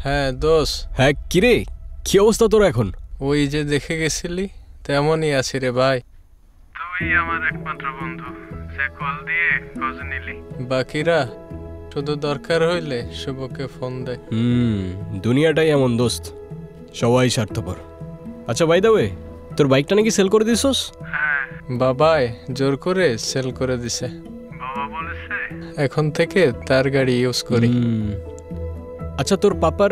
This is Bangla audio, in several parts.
হ্যাঁ দোষ। হ্যাঁ কিরে, কি অবস্থা তোর এখন? ওই যে দেখে গেছিলি তেমনই আছি রে ভাই। তুই আমার একমাত্র বন্ধু, সে কল দিয়ে খোঁজ নিলি। বাকিরা শুধু দরকার হইলে শুভকে ফোন দেয়। দুনিয়াটাই এমন দোস্ত, সবাই স্বার্থপর। আচ্ছা বাই দ্য ওয়ে, তোর বাইকটা নাকি সেল করে দিছস? হ্যাঁ বাবাই জোর করে সেল করে দিছে। বাবা বলেছে এখন থেকে তার গাড়ি ইউজ করি। আচ্ছা তোর পাপার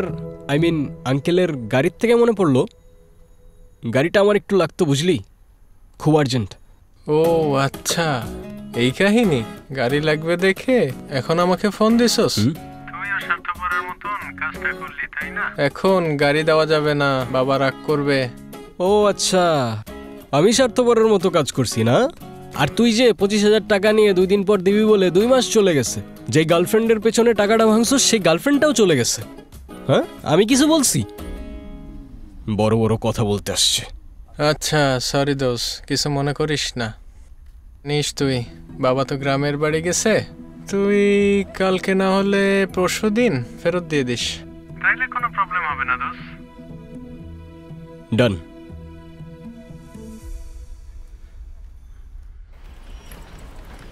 আঙ্কেলের গাড়ির থেকে মনে পড়লো, গাড়িটা আমার একটু লাগতো বুঝলি, খুব আর্জেন্ট। ও আচ্ছা, এই কাহিনী। গাড়ি লাগবে দেখে এখন আমাকে ফোন দিছস? তুইও স্বার্থপরের মতন কাজটা করলি তাই না? এখন গাড়ি দেওয়া যাবে না, বাবা রাগ করবে। ও আচ্ছা, আমি স্বার্থপরের মতো কাজ করছি না? আর তুই যে 25,000 টাকা নিয়ে 2 দিন পর দিবি বলে 2 মাস চলে গেছে, যে গার্লফ্রেন্ডের পেছনে টাকাটা ভাঙছস সেই গার্লফ্রেন্ডটাও চলে গেছে। হ্যাঁ আমি কিছু বলছি? বড় বড় কথা বলতে আসছে। আচ্ছা সরি দোষ, কিছু মনে করিস না। নিস তুই, বাবা তো গ্রামের বাড়ি গেছে, তুই কালকে না হলে পরশু দিন ফেরত দিয়ে দিস, তাইলে কোনো প্রবলেম হবে না দোষ। ডান।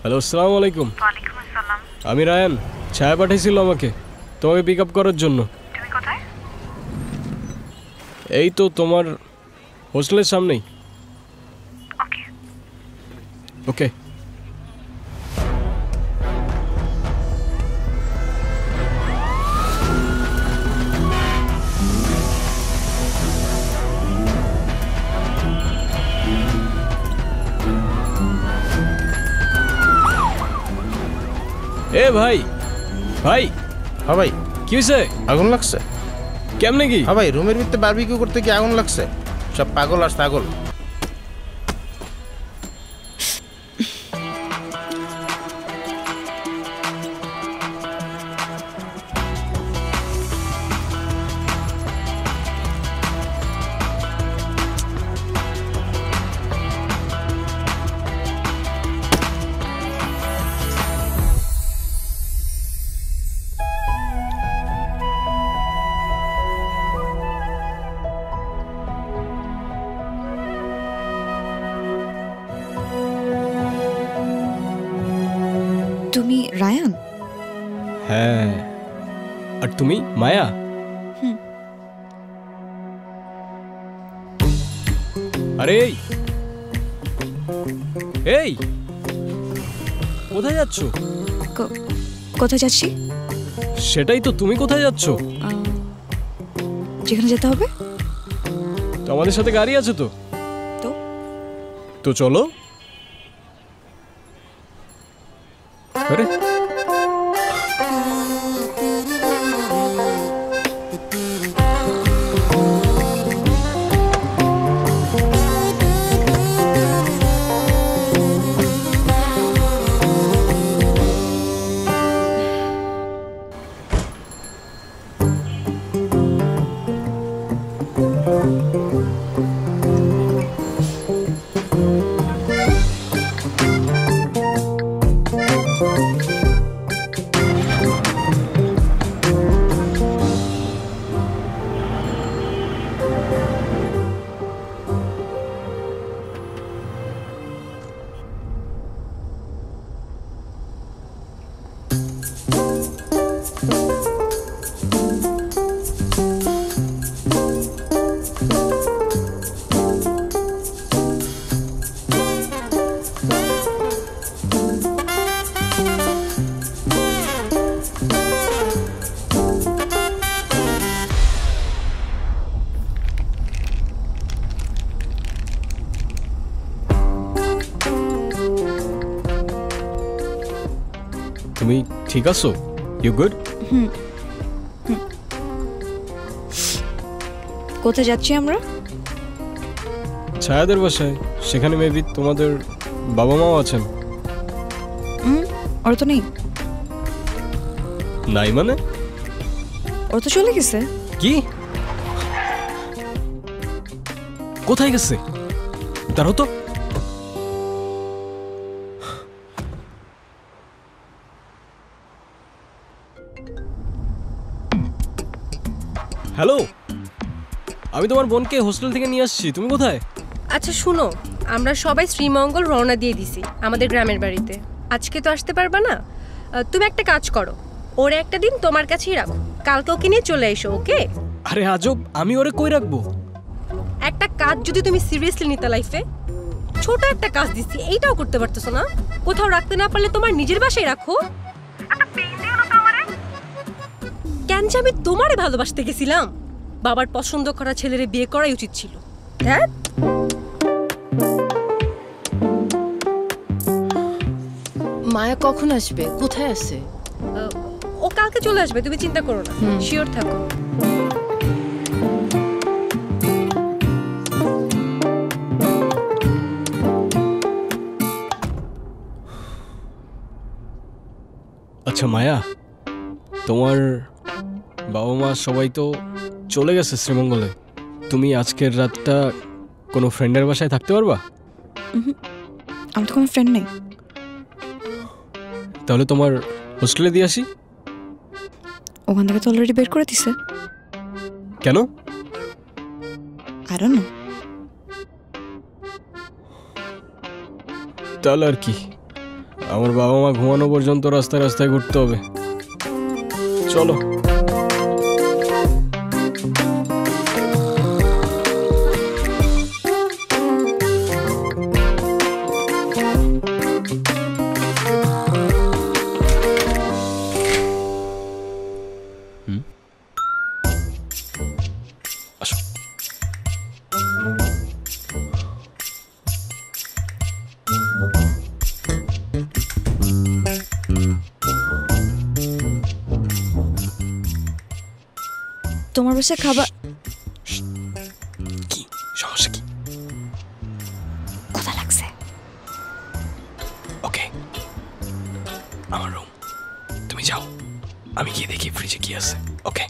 হ্যালো, আসসালামু আলাইকুম। ওয়ালাইকুম আসসালাম। আমি রায়ান, ছায়া পাঠিয়েছিল আমাকে তোমাকে পিক আপ করার জন্য। তুমি কোথায়? এই তো তোমার হোস্টেলের সামনেই। ওকে। ওকে। এ ভাই ভাই। হ্যাঁ ভাই। কি হয়েছে? আগুন লাগছে। কেমনে কি? হ্যাঁ ভাই, রুমের ভিতরে বারবিকিউ করতে গিয়ে আগুন লাগছে। সব পাগল আর ছাগল। তুমি রায়ান? হ্যাঁ। আর তুমি মায়া? আরে এই কোথায় যাচ্ছ? কোথায় যাচ্ছি? সেটাই তো, তুমি কোথায় যাচ্ছ? যেখানে যেতে হবে। তো আমাদের সাথে গাড়ি আছে তো? তো তো চলো। আরে তুমি ঠিক আছো? You good? কোথায় যাচ্ছি আমরা? ছায়াদের বাসায়। সেখানে মেবি তোমাদের বাবা মাও আছেন। ওরা তো নেই। নাই মানে? ওরা তো চলে গেছে। কি? কোথায় গেছে? দাঁড়াও তো। হ্যালো, আমি তোমার বোনকে হোস্টেল থেকে নিয়ে আসছি। তুমি কোথায়? আচ্ছা শুনো, আমরা সবাই শ্রীমঙ্গল রওনা দিয়ে দিছি আমাদের গ্রামের বাড়িতে। আজকে তো আসতে পারবা না, তুমি একটা কাজ করো, ওর একটা দিন তোমার কাছেই রাখো, কালকে ওকে নিয়ে চলে এসো। ওকে? আরে আজব, আমি ওরে কই রাখবো? একটা কাজ যদি তুমি সিরিয়াসলি নিতে লাইফে, ছোট একটা কাজ দিচ্ছি, এইটাও করতে পারতেছো না? কোথাও রাখতে না পারলে তোমার নিজের বাসায় রাখো। কেন যে আমি তোমারে ভালোবাসতে গেছিলাম, বাবার পছন্দ করা ছেলেরে বিয়ে করাই উচিত ছিল। হ্যাঁ, মায়া কখন আসবে? কোথায় আছে? ও কালকে চলে আসবে, তুমি চিন্তা করো না, শিওর থাকো। আচ্ছা মায়া, তোমার বাবা মা সবাই তো চলে গেছে শ্রীমঙ্গলে। তুমি আজকের রাতটা কোনো ফ্রেন্ডের বাসায় থাকতে পারবা? আমার তো কোনো ফ্রেন্ড নেই। তাহলে তোমার হোস্টেলে দিয়ে আসি। ওখান থেকে তো অলরেডি বের করে দিছে। কেন? I don't know. তাহলে আর কি, আমার বাবা মা ঘুমানো পর্যন্ত রাস্তায় রাস্তায় ঘুরতে হবে। চলো। আসো। তোমার বাসায় খাবার কি সমস্যা? কি কথা লাগছে? ওকে, আমার রুম, তুমি যাও, আমি গিয়ে দেখি ফ্রিজে কি আছে। ওকে।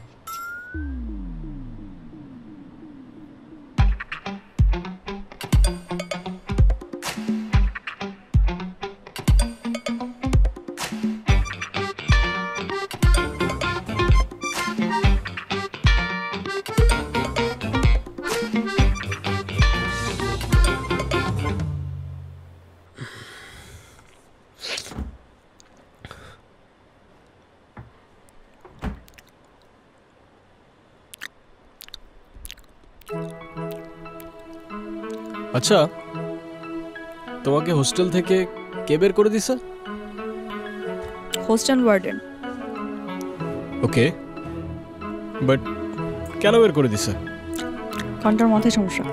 আচ্ছা, তোমাকে হোস্টেল থেকে কে বের করে দিছে? Hostel warden. ওকে, বাট কেন বের করে দিছে? কারণ মাথায় সমস্যা।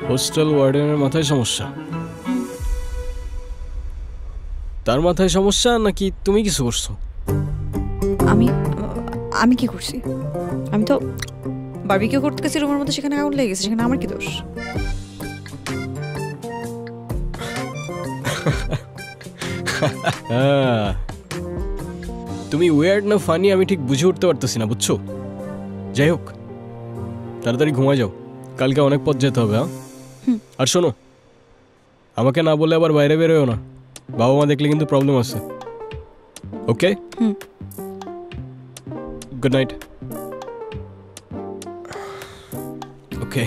হোস্টেল ওয়ার্ডেনের মাথায় সমস্যা? তার মাথায় সমস্যা নাকি তুমি কিছু করছো? আমি কি করছি? আমি তো বারবিকিউ করতে গেছি রুমের মধ্যে, সেখানে আগুন লেগে গেছে, সেখানে আমার কি দোষ? তুমি ওয়ার্ড না ফানি আমি ঠিক বুঝে উঠতে পারতেছি না, বুঝছো? যাই হোক, তাড়াতাড়ি ঘুমায় যাও, কালকে অনেক পথ যেতে হবে। হ্যাঁ, আর শোনো, আমাকে না বলে আবার বাইরে বেরোয় না, বাবা মা দেখলে কিন্তু প্রবলেম আছে। ওকে, গুড নাইট। ওকে।